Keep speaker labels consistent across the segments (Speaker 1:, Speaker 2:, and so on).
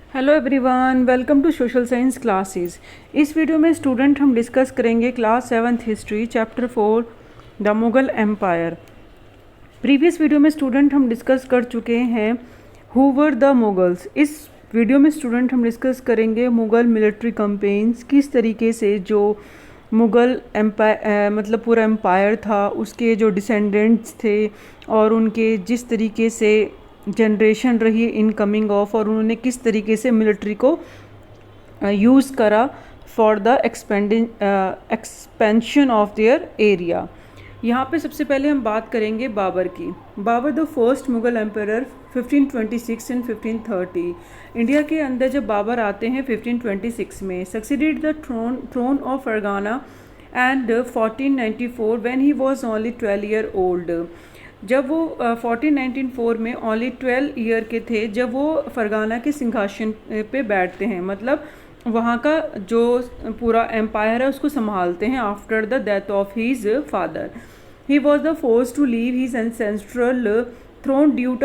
Speaker 1: Hello everyone, welcome to social science classes. इस video में student हम डिस्कस करेंगे class 7th history chapter 4 the Mughal empire. Previous video में student हम discuss कर चुके हैं हु वर द मुगल्स। इस वीडियो में स्टूडेंट हम डिस्कस करेंगे मुग़ल मिलिट्री कैंपेन्स, किस तरीके से जो मुग़ल एम्पायर मतलब पूरा एम्पायर था उसके जो डिसेंडेंट्स थे और उनके जिस तरीके से जनरेशन रही इनकमिंग ऑफ, और उन्होंने किस तरीके से मिलिट्री को यूज़ करा for the expansion of their area. यहाँ पे सबसे पहले हम बात करेंगे बाबर की। Babur the first Mughal empire 1526 and 1530। India के अंदर जब बाबर आते हैं 1526 में, succeeded the throne of Fergana and 1494 when he was only 12 year old. जब वो 1494 में ओनली 12 ईयर के थे जब वो फरगाना के सिंहासन पे बैठते हैं, मतलब वहाँ का जो पूरा एम्पायर है उसको संभालते हैं after the death of his father. He was the force to leave his ancestral throne due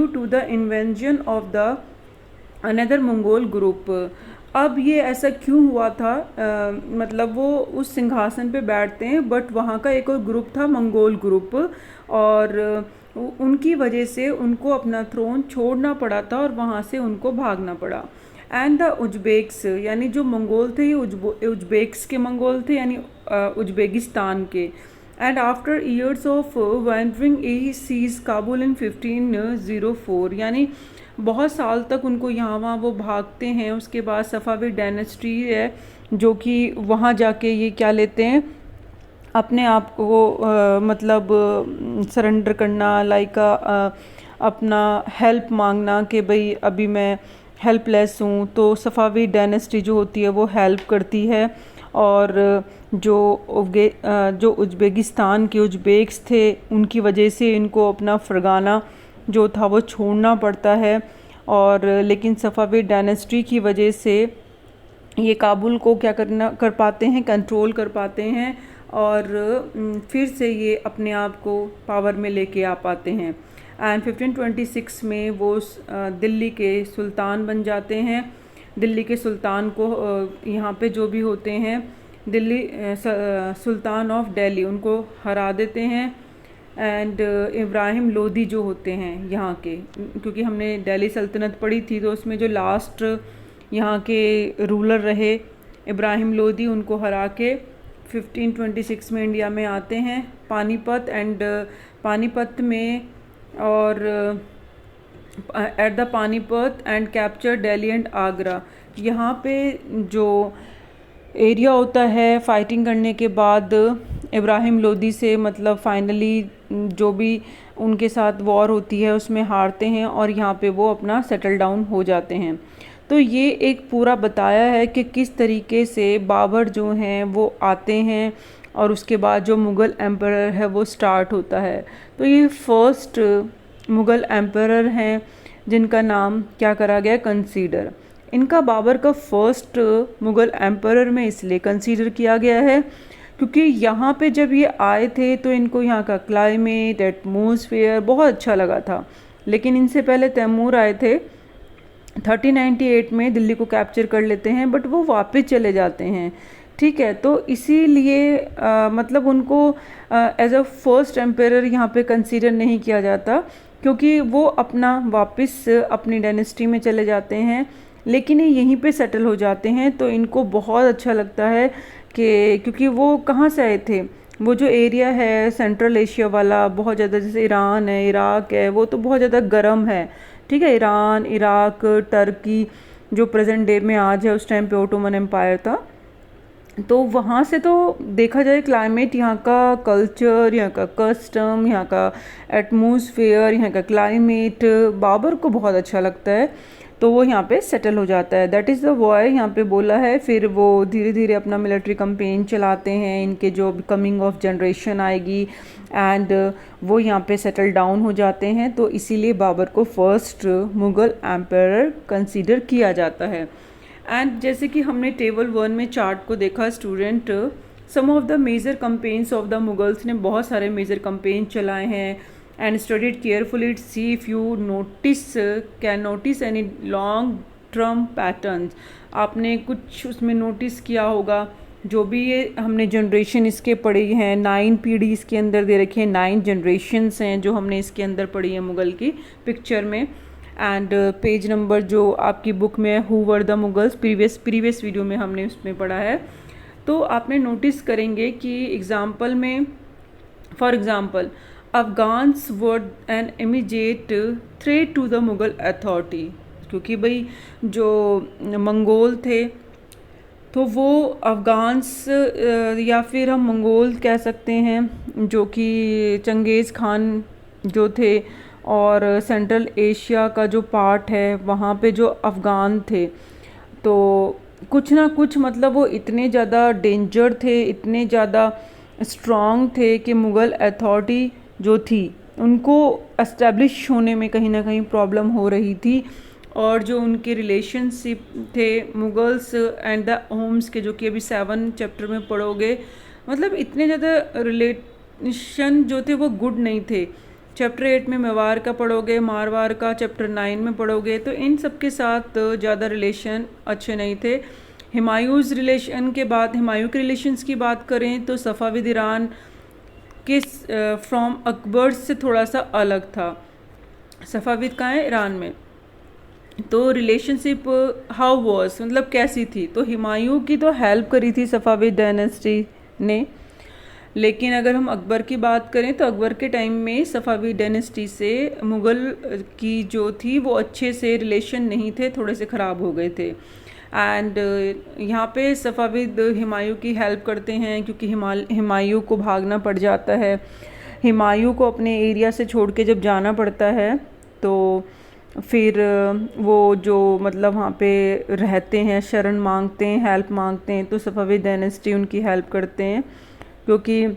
Speaker 1: to the invention of the another Mongol group. अब ये ऐसा क्यों हुआ था? मतलब वो उस सिंहासन पे बैठते हैं बट वहाँ का एक और ग्रुप था, मंगोल ग्रुप, और उनकी वजह से उनको अपना थ्रोन छोड़ना पड़ा था और वहाँ से उनको भागना पड़ा। एंड द उज्बेक्स, यानी जो मंगोल थे ये उज्बेक्स के मंगोल थे, यानी उज्बेकिस्तान के। And after years of wandering he seize Kabul in 1504, यानी बहुत साल तक उनको यहाँ वहाँ वो भागते हैं। उसके बाद सफ़ावी डायनेस्टी है जो कि वहाँ जाके ये क्या लेते हैं, अपने आप को मतलब सरेंडर करना, लाइक अपना हेल्प मांगना कि भाई अभी मैं हेल्पलेस हूँ, तो सफ़ावी डायनेस्टी जो होती है वो हेल्प करती है। और जो उज्बेकिस्तान के उज्बेक्स थे उनकी वजह से इनको अपना फरगाना जो था वो छोड़ना पड़ता है, और लेकिन सफ़ावी डायनेस्टी की वजह से ये काबुल को क्या कर पाते हैं, कंट्रोल कर पाते हैं, और फिर से ये अपने आप को पावर में लेके आ पाते हैं। एंड 1526 में वो दिल्ली के सुल्तान बन जाते हैं। दिल्ली के सुल्तान को यहाँ पे जो भी होते हैं दिल्ली सुल्तान ऑफ दिल्ली उनको हरा देते हैं। एंड इब्राहिम लोदी जो होते हैं यहाँ के, क्योंकि हमने दिल्ली सल्तनत पढ़ी थी तो उसमें जो लास्ट यहाँ के रूलर रहे इब्राहिम लोदी, उनको हरा के 1526 में इंडिया में आते हैं पानीपत। एंड पानीपत में और at the Panipat and capture Delhi and Agra. यहाँ पे जो एरिया होता है फाइटिंग करने के बाद इब्राहिम लोदी से, मतलब फाइनली जो भी उनके साथ वॉर होती है उसमें हारते हैं और यहाँ पे वो अपना सेटल डाउन हो जाते हैं। तो ये एक पूरा बताया है कि किस तरीके से बाबर जो हैं वो आते हैं और उसके बाद जो मुग़ल एम्परर है वो स्टार्ट होता है। तो ये फर्स्ट मुग़ल एम्परर हैं जिनका नाम क्या करा गया, कंसीडर। इनका बाबर का फर्स्ट मुग़ल एम्परर में इसलिए कंसीडर किया गया है क्योंकि यहाँ पे जब ये आए थे तो इनको यहाँ का क्लाइमेट, एटमॉस्फेयर बहुत अच्छा लगा था। लेकिन इनसे पहले तैमूर आए थे 1398 में, दिल्ली को कैप्चर कर लेते हैं बट वो वापस चले जाते हैं। ठीक है, तो इसीलिए मतलब उनको एज अ फर्स्ट एम्परर यहाँ पे कंसीडर नहीं किया जाता क्योंकि वो अपना वापस अपनी डायनेस्टी में चले जाते हैं, लेकिन ये यहीं पे सेटल हो जाते हैं। तो इनको बहुत अच्छा लगता है कि क्योंकि वो कहाँ से आए थे, वो जो एरिया है सेंट्रल एशिया वाला बहुत ज़्यादा, जैसे ईरान है, इराक है, वो तो बहुत ज़्यादा गर्म है। ठीक है, ईरान, इराक, टर्की जो प्रेजेंट डे में आज है, उस टाइम पे ओटोमन एम्पायर था। तो वहाँ से तो देखा जाए क्लाइमेट, यहाँ का कल्चर, यहाँ का कस्टम, यहाँ का एटमॉस्फेयर, यहाँ का क्लाइमेट बाबर को बहुत अच्छा लगता है, तो वो यहाँ पे सेटल हो जाता है। दैट इज़ द वाई यहाँ पे बोला है। फिर वो धीरे धीरे अपना मिलिट्री कैंपेन चलाते हैं, इनके जो कमिंग ऑफ जनरेशन आएगी एंड वो यहाँ पे सेटल डाउन हो जाते हैं। तो इसीलिए बाबर को फर्स्ट मुग़ल एम्पायर कंसीडर किया जाता है। एंड जैसे कि हमने टेबल 1 में चार्ट को देखा student, some of the major campaigns of the Mughals ने बहुत सारे मेजर कैंपेन चलाए हैं and studied carefully to see if you can notice any long spectrum patterns. आपने कुछ उसमें नोटिस किया होगा, जो भी ये हमने जनरेशन इसके पढ़ी हैं, 9 पीढ़ी इसके अंदर दे रखी है, 9 जनरेशन्स हैं जो हमने इसके अंदर पढ़ी है मुग़ल की पिक्चर में। एंड पेज नंबर जो आपकी बुक में who were the Mughals, previous video में हमने उसमें पढ़ा है। तो आपने नोटिस करेंगे कि एग्ज़ाम्पल में, for example, Afghans were an immediate threat to the Mughal authority, क्योंकि भाई जो मंगोल थे तो वो अफ़गान्स या फिर हम मंगोल कह सकते हैं, जो कि चंगेज़ खान जो थे, और सेंट्रल एशिया का जो पार्ट है वहाँ पे जो अफ़गान थे, तो कुछ ना कुछ मतलब वो इतने ज़्यादा डेंजर थे, इतने ज़्यादा स्ट्रॉन्ग थे कि मुग़ल अथॉरिटी जो थी उनको एस्टेब्लिश होने में कहीं ना कहीं प्रॉब्लम हो रही थी। और जो उनके रिलेशनशिप थे मुगल्स एंड द होम्स के, जो कि अभी 7 चैप्टर में पढ़ोगे, मतलब इतने ज़्यादा रिलेशन जो थे वो गुड नहीं थे। चैप्टर 8 में मेवाड़ का पढ़ोगे, मारवाड़ का चैप्टर 9 में पढ़ोगे, तो इन सब के साथ ज़्यादा रिलेशन अच्छे नहीं थे। हुमायूँज़ रिलेशन के बाद, हुमायूँ के रिलेशंस की बात करें तो सफ़ाविद ईरान के फ्रॉम अकबर से थोड़ा सा अलग था। सफ़ाविद कहाँ है? ईरान में। तो रिलेशनशिप हाउ वॉज, मतलब कैसी थी? तो हुमायूँ की तो हेल्प करी थी सफ़ाविद डायनेस्टी ने, लेकिन अगर हम अकबर की बात करें तो अकबर के टाइम में सफ़ाविद डायनेस्टी से मुग़ल की जो थी वो अच्छे से रिलेशन नहीं थे, थोड़े से ख़राब हो गए थे। एंड यहाँ पे सफ़ाविद हुमायूँ की हेल्प करते हैं, क्योंकि हुमायूँ को भागना पड़ जाता है। हुमायूँ को अपने एरिया से छोड़ के जब जाना पड़ता है तो फिर वो जो मतलब वहाँ पे रहते हैं, शरण मांगते हैं, हेल्प मांगते हैं, तो सफ़ाविद डायनेस्टी उनकी हेल्प करते हैं, क्योंकि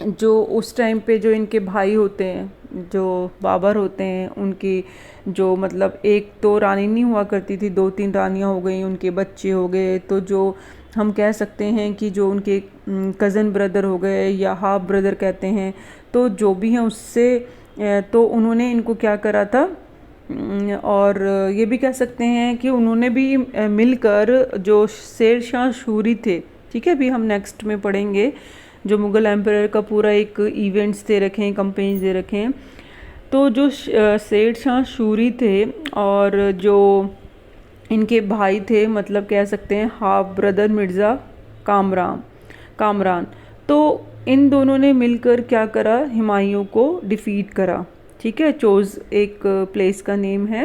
Speaker 1: जो उस टाइम पे जो इनके भाई होते हैं, जो बाबर होते हैं, उनकी जो मतलब एक तो रानी नहीं हुआ करती थी, 2-3 रानियाँ हो गई, उनके बच्चे हो गए, तो जो हम कह सकते हैं कि जो उनके कज़न ब्रदर हो गए या हाफ ब्रदर कहते हैं, तो जो भी हैं उससे तो उन्होंने इनको क्या करा था, और ये भी कह सकते हैं कि उन्होंने भी मिलकर जो शेर शाह सूरी थे, ठीक है, अभी हम नेक्स्ट में पढ़ेंगे, जो मुग़ल एम्परर का पूरा एक इवेंट्स दे रखे हैं, कंपेन्स दे रखे हैं। तो जो शेर शाह सूरी थे और जो इनके भाई थे, मतलब कह सकते हैं हाफ ब्रदर मिर्ज़ा कामरान, तो इन दोनों ने मिलकर क्या करा, हुमायूँ को डिफ़ीट करा, ठीक है। चोज़ एक प्लेस का नेम है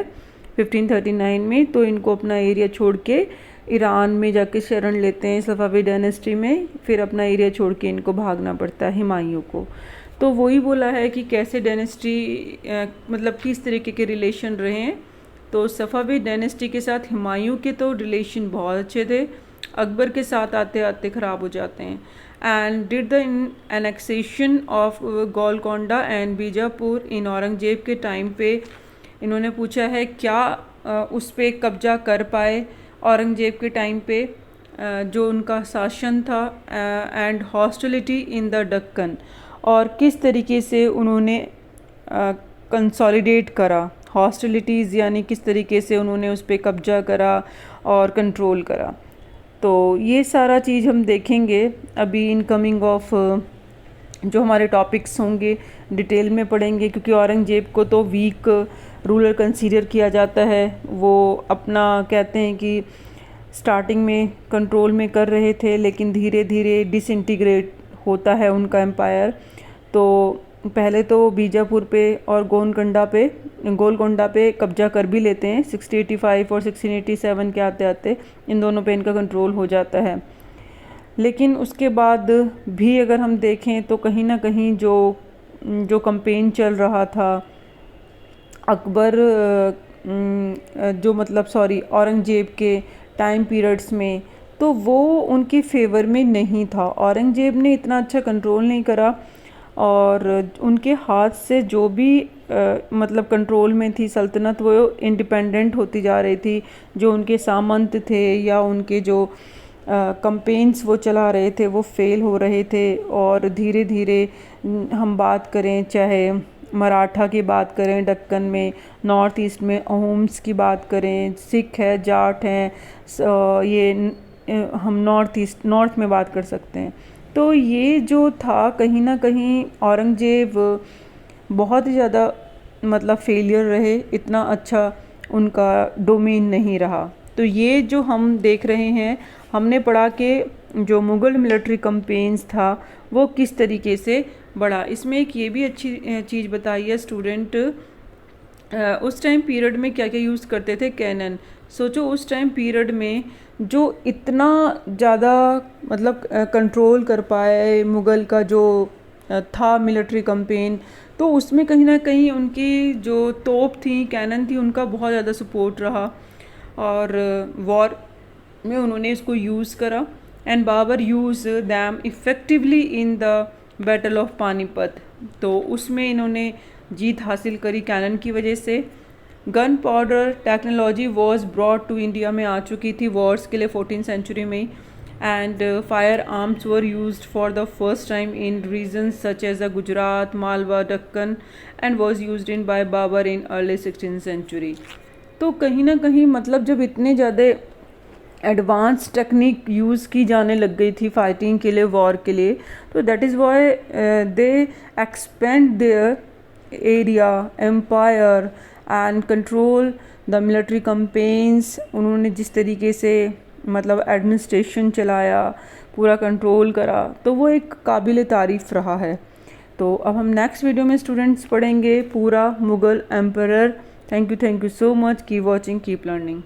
Speaker 1: 1539 में। तो इनको अपना एरिया छोड़ के ईरान में जाके शरण लेते हैं सफ़ाविद डायनेस्टी में, फिर अपना एरिया छोड़ के इनको भागना पड़ता है हुमायूँ को। तो वही बोला है कि कैसे डायनेस्टी मतलब किस तरीके के रिलेशन रहे हैं। तो सफ़ाविद डायनेस्टी के साथ हुमायूँ के तो रिलेशन बहुत अच्छे थे, अकबर के साथ आते आते ख़राब हो जाते हैं। And did the annexation of Golconda and Bijapur in Aurangzeb के टाइम पे, इन्होंने पूछा है क्या उस पर कब्जा कर पाए औरंगजेब के टाइम पे, जो उनका शासन था, and hostility in the Deccan, और किस तरीके से उन्होंने कंसोलिडेट करा, हॉस्टिलिटीज़ यानी किस तरीके से उन्होंने उस पर कब्जा करा और कंट्रोल करा। तो ये सारा चीज़ हम देखेंगे अभी इन कमिंग ऑफ जो हमारे टॉपिक्स होंगे डिटेल में पढ़ेंगे, क्योंकि औरंगजेब को तो वीक रूलर कंसीडर किया जाता है। वो अपना कहते हैं कि स्टार्टिंग में कंट्रोल में कर रहे थे, लेकिन धीरे धीरे डिसइंटीग्रेट होता है उनका एम्पायर। तो पहले तो बीजापुर पे और गोलकोंडा पे कब्जा कर भी लेते हैं 1685 और 1687 के आते आते इन दोनों पे इनका कंट्रोल हो जाता है। लेकिन उसके बाद भी अगर हम देखें तो कहीं ना कहीं जो कंपेन चल रहा था अकबर जो मतलब औरंगजेब के टाइम पीरियड्स में, तो वो उनके फेवर में नहीं था। औरंगजेब ने इतना अच्छा कंट्रोल नहीं करा, और उनके हाथ से जो भी मतलब कंट्रोल में थी सल्तनत, वो इंडिपेंडेंट होती जा रही थी। जो उनके सामंत थे या उनके जो कंपेन्स वो चला रहे थे वो फेल हो रहे थे। और धीरे धीरे हम बात करें चाहे मराठा की बात करें दक्कन में, नॉर्थ ईस्ट में अहोम्स की बात करें, सिख है, जाट हैं, हम नॉर्थ में बात कर सकते हैं। तो ये जो था कहीं ना कहीं औरंगज़ेब बहुत ही ज़्यादा मतलब फेलियर रहे, इतना अच्छा उनका डोमेन नहीं रहा। तो ये जो हम देख रहे हैं, हमने पढ़ा कि जो मुग़ल मिलिट्री कैंपेन्स था वो किस तरीके से बढ़ा। इसमें एक ये भी अच्छी चीज़ बताई है स्टूडेंट, उस टाइम पीरियड में क्या क्या यूज़ करते थे, कैनन। सोचो उस टाइम पीरियड में जो इतना ज़्यादा मतलब कंट्रोल कर पाए मुग़ल का जो था मिलिट्री कैंपेन, तो उसमें कहीं ना कहीं उनकी जो तोप थी, कैनन थी, उनका बहुत ज़्यादा सपोर्ट रहा और वॉर में उन्होंने इसको यूज़ करा। And Babur use them effectively in the battle of Panipat. तो उसमें इन्होंने जीत हासिल करी कैनन की वजह से। Gunpowder technology was brought to India में आ चुकी थी वॉर्स के लिए 14th सेंचुरी में। And firearms were used for the first time in regions such as the Gujarat, Malwa, Deccan and was used in by Babur in early 16th century. तो कहीं ना कहीं मतलब जब इतने ज़्यादा एडवांस टेक्निक यूज़ की जाने लग गई थी फाइटिंग के लिए, वॉर के लिए, तो that is why they expand their area, empire and control the military campaigns. उन्होंने जिस तरीके से मतलब एडमिनिस्ट्रेशन चलाया, पूरा कंट्रोल करा, तो वो एक काबिल तारीफ़ रहा है। तो अब हम नेक्स्ट वीडियो में स्टूडेंट्स पढ़ेंगे पूरा Mughal emperor. Thank you so much, keep watching, keep learning.